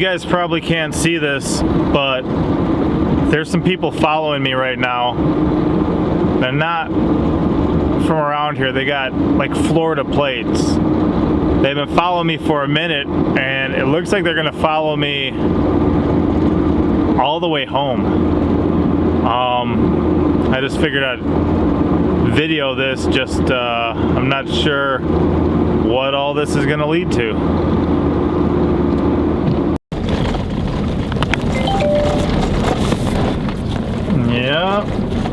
guys probably can't see this, but there's some people following me right now. They're not from around here. They got like Florida plates. They've been following me for a minute, and it looks like they're gonna follow me all the way home. I just figured I'd video this, just I'm not sure what all this is gonna lead to. Yeah,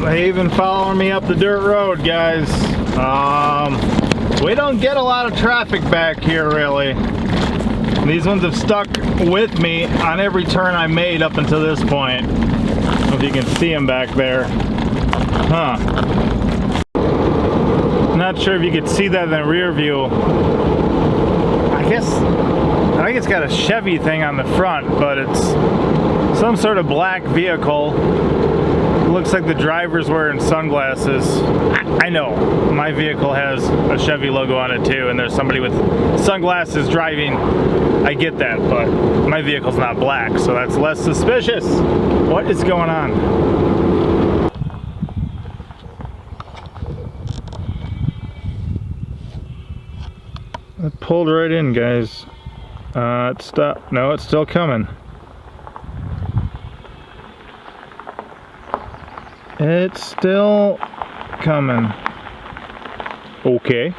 they even following me up the dirt road, guys. We don't get a lot of traffic back here, really. These ones have stuck with me on every turn I made up until this point. I don't know if you can see them back there. Huh. Not sure if you could see that in the rear view. I think it's got a Chevy thing on the front, but it's some sort of black vehicle. It looks like the driver's wearing sunglasses. I know, my vehicle has a Chevy logo on it too, and there's somebody with sunglasses driving. I get that, but my vehicle's not black, so that's less suspicious. What is going on? It pulled right in, guys. It stopped. No, it's still coming. It's still coming. Okay.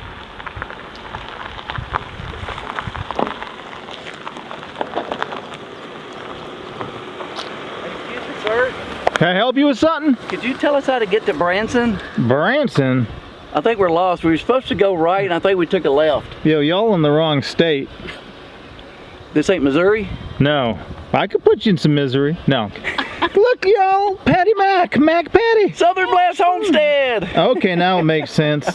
Excuse me, sir. Can I help you with something? Could you tell us how to get to Branson? Branson? I think we're lost. We were supposed to go right, and I think we took a left. Yo, y'all in the wrong state. This ain't Missouri? No. I could put you in some misery. No. Look, y'all, Patty Mac Patty. Southern Blast Homestead. Okay, now it makes sense.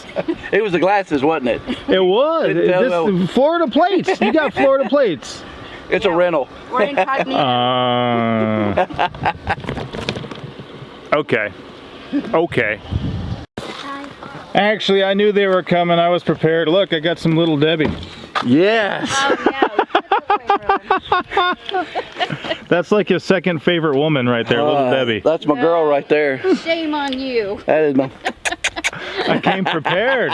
It was the glasses, wasn't it? It was. Couldn't tell, well. This Florida plates. You got Florida plates. It's a rental. We're incognito. Okay. Okay. Actually, I knew they were coming. I was prepared. Look, I got some Little Debbie. Yes. Oh, yeah. That's like your second favorite woman right there, Little Debbie. That's my girl right there. Shame on you. That is my... I came prepared.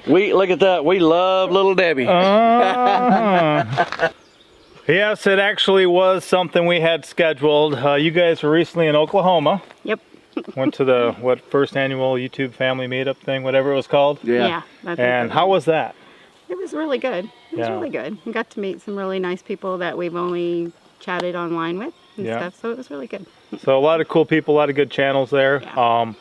We look at that. We love Little Debbie. Yes, it actually was something we had scheduled. You guys were recently in Oklahoma. Yep. Went to the first annual YouTube family meetup thing, whatever it was called. Yeah. And how was that? It was really good. It was really good. We got to meet some really nice people that we've only chatted online with and stuff, so it was really good. So a lot of cool people, a lot of good channels there. Yeah.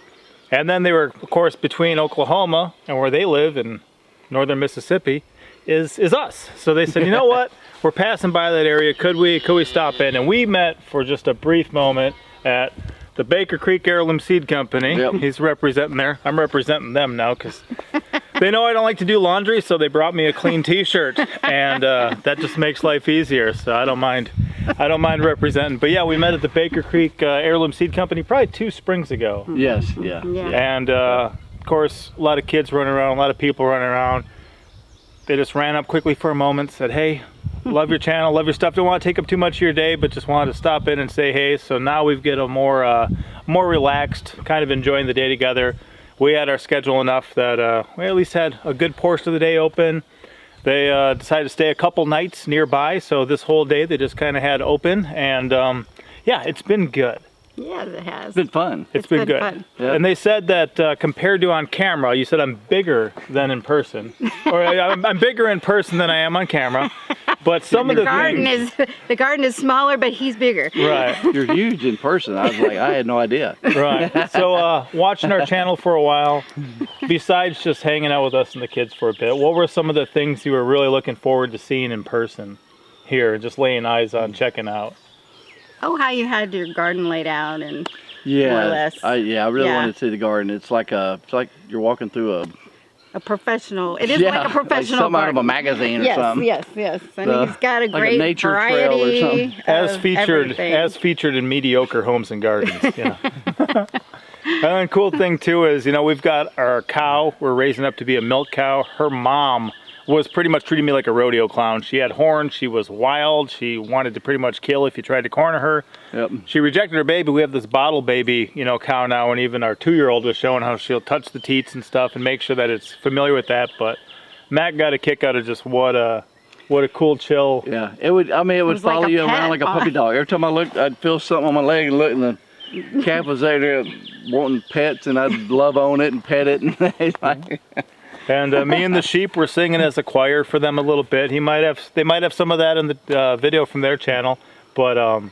And then they were, of course, between Oklahoma and where they live in northern Mississippi is us. So they said, you know what? We're passing by that area. Could we stop in? And we met for just a brief moment at the Baker Creek Heirloom Seed Company. Yep. He's representing there. I'm representing them now because they know I don't like to do laundry, so they brought me a clean t-shirt, and that just makes life easier, so I don't mind representing. But yeah, we met at the Baker Creek Heirloom Seed Company probably 2 springs ago. Yes, yeah. And of course, a lot of kids running around, a lot of people running around. They just ran up quickly for a moment, said, hey, love your channel, love your stuff. Don't want to take up too much of your day, but just wanted to stop in and say hey. So now we've got a more relaxed, kind of enjoying the day together. We had our schedule enough that we at least had a good portion of the day open. They decided to stay a couple nights nearby, so this whole day they just kind of had open, and yeah, it's been good. Yeah, it has. It's been fun. It's been good. Fun. Yep. And they said that compared to on camera, you said I'm bigger than in person. Or I'm bigger in person than I am on camera. But some of the things... The garden is smaller, but he's bigger. Right. You're huge in person. I was like, I had no idea. Right. So watching our channel for a while, besides just hanging out with us and the kids for a bit, what were some of the things you were really looking forward to seeing in person here, just laying eyes on, checking out? Oh, how you had your garden laid out and more or less. I really wanted to see the garden. It's like you're walking through a professional. It is like a professional something out of a garden. magazine or something. Yes. And he's got a like great a nature variety trail or something. As featured in Mediocre Homes and Gardens. Yeah. And the cool thing too is, you know, we've got our cow. We're raising up to be a milk cow. Her mom was pretty much treating me like a rodeo clown. She had horns, she was wild, she wanted to pretty much kill if you tried to corner her. Yep. She rejected her baby. We have this bottle baby, you know, cow now, and even our 2-year-old was showing how she'll touch the teats and stuff and make sure that it's familiar with that. But Matt got a kick out of just what a cool, chill. Yeah, it would. I mean, it would was like follow a you pet. around like a puppy dog. Every time I looked, I'd feel something on my leg and look, and the calf was there wanting pets, and I'd love on it and pet it. And like, And me and the sheep were singing as a choir for them a little bit. They might have some of that in the video from their channel, but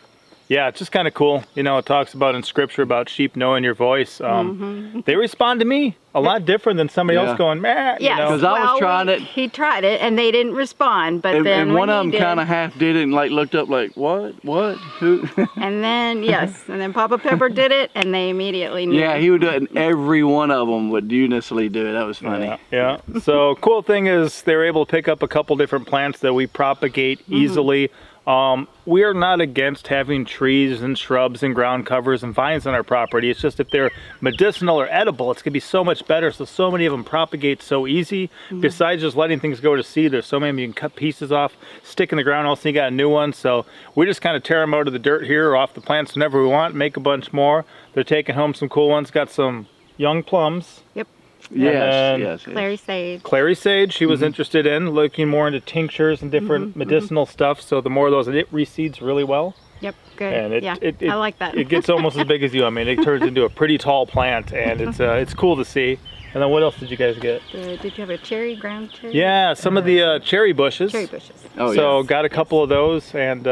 yeah, it's just kind of cool. You know, it talks about in scripture about sheep knowing your voice. They respond to me a lot different than somebody else going, meh. Yeah, You know? because I was trying it. He tried it, and they didn't respond. But then And one when of them he did, kind of half did it and like looked up like, what, who? and then and then Papa Pepper did it, and they immediately knew. Yeah, he would do it, and every one of them would unanimously do it. That was funny. Yeah. So cool thing is they were able to pick up a couple different plants that we propagate easily. We are not against having trees and shrubs and ground covers and vines on our property. It's just if they're medicinal or edible, it's gonna be so much better. So many of them propagate so easy. Besides just letting things go to seed, there's so many of them you can cut pieces off, stick in the ground, all of a sudden you got a new one. So we just kind of tear them out of the dirt here or off the plants whenever we want, make a bunch more. They're taking home some cool ones. Got some young plums. Yep. Yes. Clary sage. Clary sage, she was interested in looking more into tinctures and different medicinal stuff. So the more of those, and it reseeds really well. Yep. Good. And I like that. It gets almost as big as you. I mean, it turns into a pretty tall plant, and it's cool to see. And then what else did you guys get? Did you have a ground cherry? Yeah, some of the cherry bushes. Cherry bushes. Oh, So yes. got a couple of those, and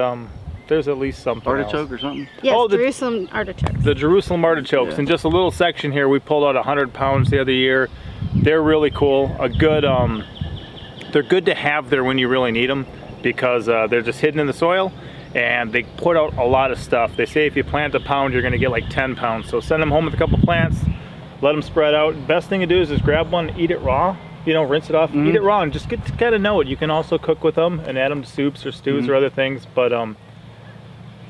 there's at least something Artichoke else. or something? Yes, Oh, Jerusalem artichokes. The Jerusalem artichokes. Yeah. In just a little section here, we pulled out 100 pounds the other year. They're really cool. They're good to have there when you really need them, because they're just hidden in the soil, and they put out a lot of stuff. They say if you plant a pound, you're gonna get like 10 pounds. So send them home with a couple plants, let them spread out. Best thing to do is just grab one, eat it raw, you know, rinse it off, eat it raw, and just get to kind of know it. You can also cook with them and add them to soups or stews or other things, but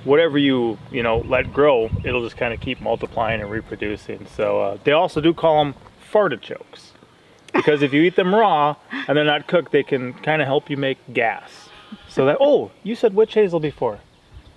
whatever you know let grow, it'll just kind of keep multiplying and reproducing. So they also do call them fartichokes, because if you eat them raw and they're not cooked, they can kind of help you make gas. So that, oh, you said witch hazel before.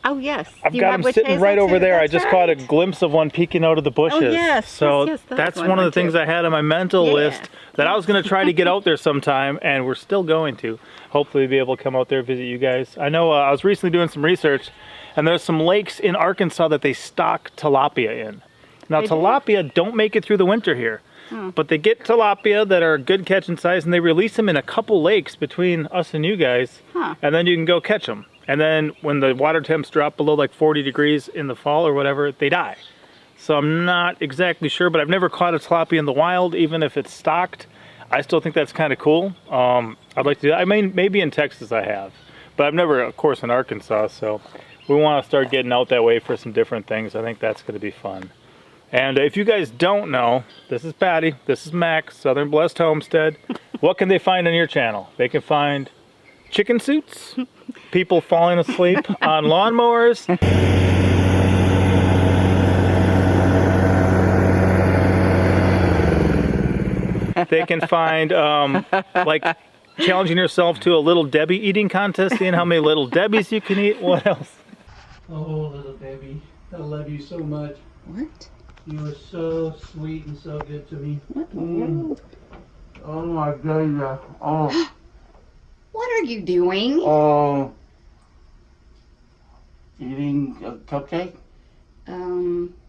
Oh yes. I've You got have them witch sitting hazel right over too? there. I That's just caught a right. glimpse of one peeking out of the bushes. Oh yes. So yes, that's one of the things I had on my mental Yeah. list that I was going to try to get out there sometime, and we're still going to. Hopefully be able to come out there and visit you guys. I know I was recently doing some research, and there's some lakes in Arkansas that they stock tilapia in. Now They do? tilapia don't make it through the winter here. But they get tilapia that are good catch and size, and they release them in a couple lakes between us and you guys, and then you can go catch them. And then when the water temps drop below like 40 degrees in the fall or whatever, they die. So I'm not exactly sure, but I've never caught a tilapia in the wild, even if it's stocked. I still think that's kind of cool. I'd like to do that. I mean, maybe in Texas I have, but I've never, of course, in Arkansas. So we want to start getting out that way for some different things. I think that's going to be fun. And if you guys don't know, this is Patty, this is Max, Southern Blessed Homestead. What can they find on your channel? They can find chicken suits, people falling asleep on lawnmowers. They can find like challenging yourself to a Little Debbie eating contest, seeing how many Little Debbies you can eat. What else? Oh, little Debbie, I love you so much. What? You are so sweet and so good to me. What in the world? Oh my goodness. Oh, What are you doing? oh. Eating a cupcake?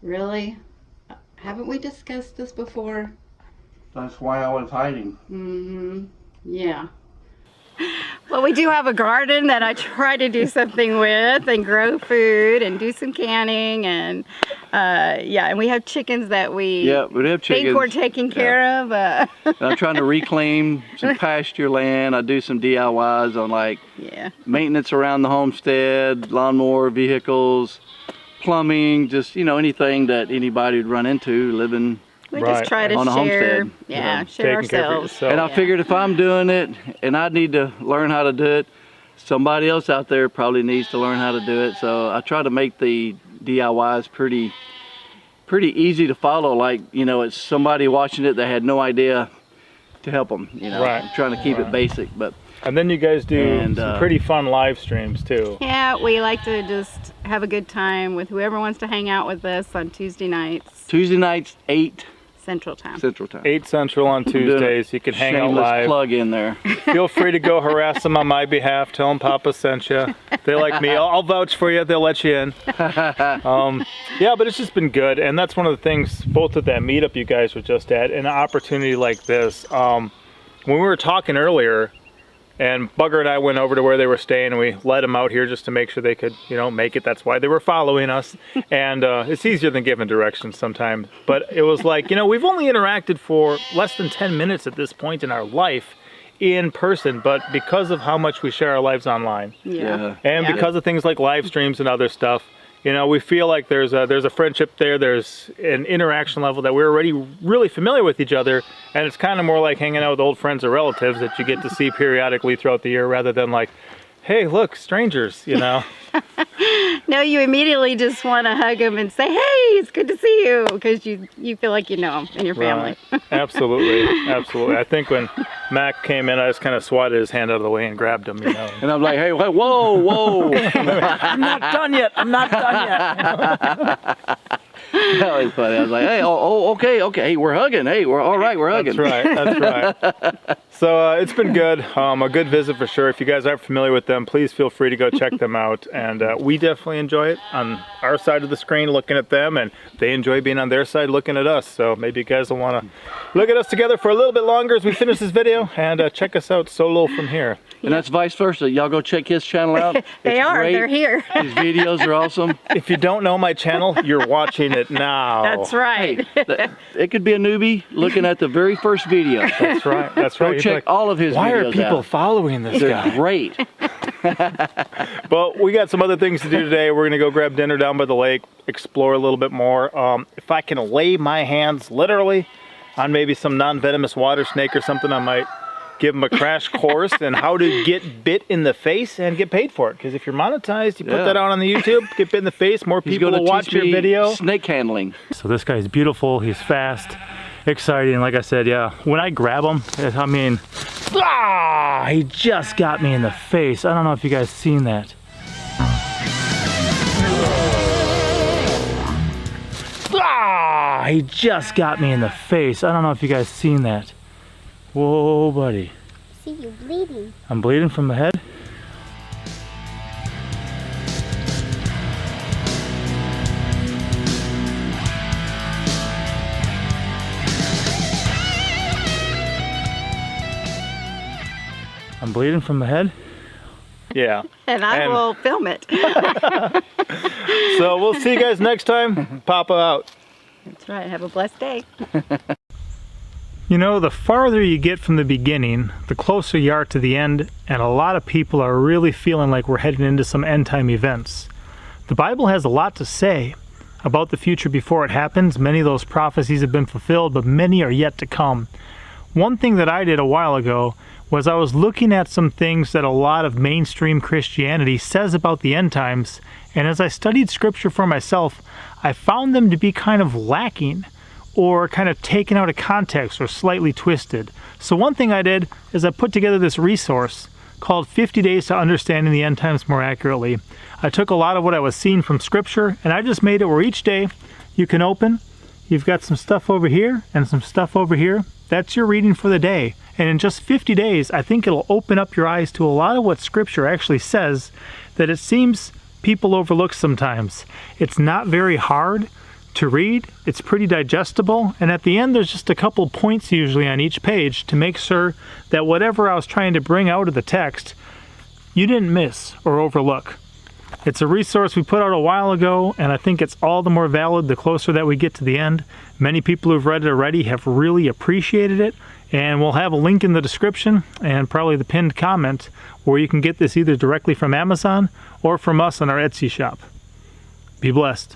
Really? Haven't we discussed this before? That's why I was hiding. Mm-hmm. Yeah. Well, we do have a garden that I try to do something with and grow food and do some canning, and yeah, and we have chickens that we Yeah, we have think chickens. we're taking care of. And I'm trying to reclaim some pasture land. I do some DIYs on like Yeah. maintenance around the homestead, lawnmower, vehicles, plumbing, just, you know, anything that anybody would run into living. We Right. just try to On a share, homestead. yeah, share Taking care of ourselves. yourself. And I Yeah. figured if I'm doing it and I need to learn how to do it, somebody else out there probably needs to learn how to do it. So I try to make the DIYs pretty easy to follow. Like, you know, it's somebody watching it that had no idea to help them. You know, Right. I'm trying to keep it basic, but And then you guys do And, some pretty fun live streams too. Yeah, we like to just have a good time with whoever wants to hang out with us on Tuesday nights, Tuesday nights 8 Central Time. Central Time. 8 Central on Tuesdays. You can hang out Shameless live. plug in there. Feel free to go harass them on my behalf. Tell them Papa sent you. They like me. I'll vouch for you. They'll let you in. Yeah, but it's just been good. And that's one of the things, both at that meetup you guys were just at, and an opportunity like this. When we were talking earlier, and Bugger and I went over to where they were staying, and we let them out here just to make sure they could, you know, make it. That's why they were following us. And it's easier than giving directions sometimes. But it was like, you know, we've only interacted for less than 10 minutes at this point in our life in person, but because of how much we share our lives online, Yeah. and Yeah. because of things like live streams and other stuff, you know, we feel like there's a friendship there. There's an interaction level that we're already really familiar with each other, and it's kind of more like hanging out with old friends or relatives that you get to see periodically throughout the year, rather than like, hey, look, strangers, you know. No, you immediately just want to hug them and say, "Hey, it's good to see you," because you feel like you know them and your family. Right. Absolutely, absolutely. I think when Mac came in, I just kind of swatted his hand out of the way and grabbed him, you know. And I'm like, hey, whoa, whoa. I'm not done yet. I'm not done yet. That was funny. I was like, hey, okay. Hey, we're hugging. Hey, we're all right. We're hugging. That's right. So it's been good. A good visit for sure. If you guys aren't familiar with them, please feel free to go check them out. And we definitely enjoy it on our side of the screen looking at them, and they enjoy being on their side looking at us. So maybe you guys will want to look at us together for a little bit longer as we finish this video, and check us out solo from here. And that's vice versa. Y'all go check his channel out. They It's are. great. They're here. His videos are awesome. If you don't know my channel, you're watching it now. That's right. It could be a newbie looking at the very first video. That's right. That's Go right. You'd be check like, all of his why videos are people out. following this They're guy? great. But we got some other things to do today. We're gonna go grab dinner down by the lake, explore a little bit more. If I can lay my hands literally on maybe some non-venomous water snake or something, I might give them a crash course in how to get bit in the face and get paid for it. Because if you're monetized, you put Yeah. that out on the YouTube, get bit in the face, more He's people going will to watch teach your me video. snake handling. So this guy's beautiful, he's fast, exciting. Like I said, yeah, when I grab him, I mean, he just got me in the face. I don't know if you guys seen that. He just got me in the face. I don't know if you guys seen that. Whoa, buddy. See you bleeding. I'm bleeding from the head. I'm bleeding from the head. Yeah. And I And- will film it. So we'll see you guys next time. Papa out. That's right. Have a blessed day. You know, the farther you get from the beginning, the closer you are to the end, and a lot of people are really feeling like we're heading into some end time events. The Bible has a lot to say about the future before it happens. Many of those prophecies have been fulfilled, but many are yet to come. One thing that I did a while ago was I was looking at some things that a lot of mainstream Christianity says about the end times, and as I studied scripture for myself, I found them to be kind of lacking or kind of taken out of context or slightly twisted. So one thing I did is I put together this resource called 50 Days to Understanding the End Times More Accurately. I took a lot of what I was seeing from scripture and I just made it where each day you can open, you've got some stuff over here and some stuff over here. That's your reading for the day. And in just 50 days, I think it'll open up your eyes to a lot of what scripture actually says that it seems people overlook sometimes. It's not very hard to read, it's pretty digestible, and at the end there's just a couple points usually on each page to make sure that whatever I was trying to bring out of the text, you didn't miss or overlook. It's a resource we put out a while ago, and I think it's all the more valid the closer that we get to the end. Many people who've read it already have really appreciated it, and we'll have a link in the description and probably the pinned comment where you can get this either directly from Amazon or from us on our Etsy shop. Be blessed.